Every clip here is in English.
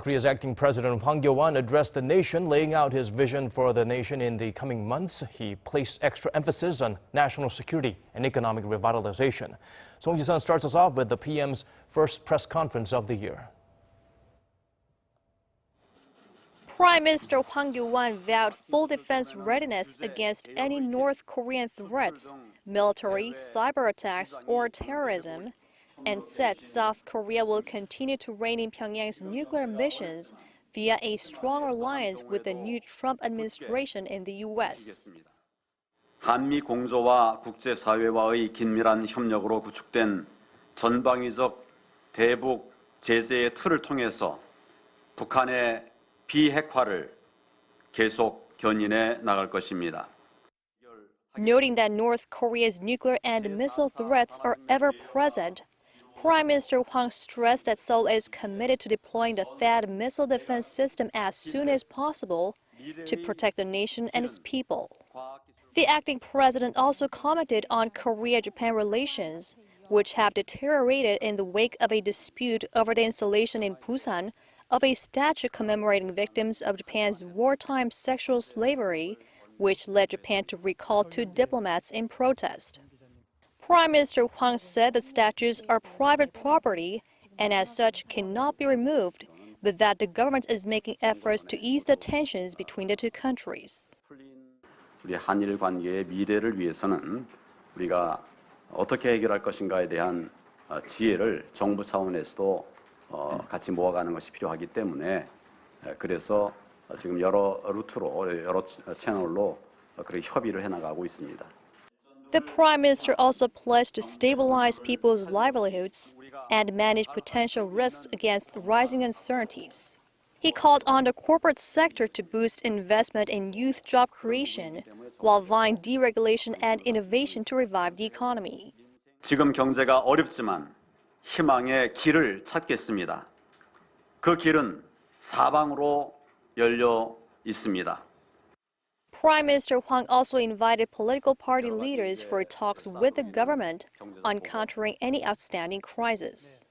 Korea's acting President Hwang Kyo-ahn addressed the nation, laying out his vision for the nation in the coming months. He placed extra emphasis on national security and economic revitalization. Song Ji-sun starts us off with the PM's first press conference of the year. Prime Minister Hwang Kyo-ahn vowed full defense readiness against any North Korean threats, military, cyberattacks, or terrorism, and said South Korea will continue to rein in Pyongyang's nuclear missions via a strong alliance with the new Trump administration in the U.S. 한미 공조와 국제사회와의 긴밀한 협력으로 구축된 전방위적 대북 제재의 틀을 통해서 북한의 비핵화를 계속 견인해 나갈 것입니다. Noting that North Korea's nuclear and missile threats are ever present, Prime Minister Hwang stressed that Seoul is committed to deploying the THAAD missile defense system as soon as possible to protect the nation and its people. The acting president also commented on Korea-Japan relations, which have deteriorated in the wake of a dispute over the installation in Busan of a statue commemorating victims of Japan's wartime sexual slavery, which led Japan to recall 2 diplomats in protest. Prime Minister Hwang said the statues are private property and as such cannot be removed, but that the government is making efforts to ease the tensions between the two countries. 우리 한일 관계의 미래를 위해서는 우리가 어떻게 해결할 것인가에 대한 지혜를 정부 차원에서도 같이 모아가는 것이 필요하기 때문에 그래서 지금 여러 루트로 여러 채널로 그렇게 협의를 해나가고 있습니다. The Prime Minister also pledged to stabilize people's livelihoods and manage potential risks against rising uncertainties. He called on the corporate sector to boost investment in youth job creation while vying deregulation and innovation to revive the economy. 지금 경제가 어렵지만 희망의 길을 찾겠습니다. 그 길은 사방으로 열려 있습니다. Prime Minister Hwang also invited political party leaders for talks with the government on countering any outstanding crisis.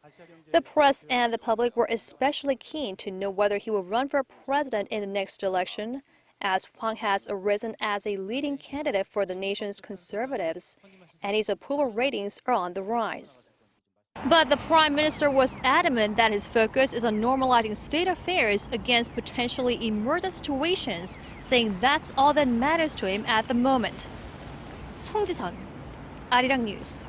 The press and the public were especially keen to know whether he will run for president in the next election, as Hwang has arisen as a leading candidate for the nation's conservatives, and his approval ratings are on the rise. But the Prime Minister was adamant that his focus is on normalizing state affairs against potentially emergent situations, saying that's all that matters to him at the moment. Song Ji-sun, Arirang News.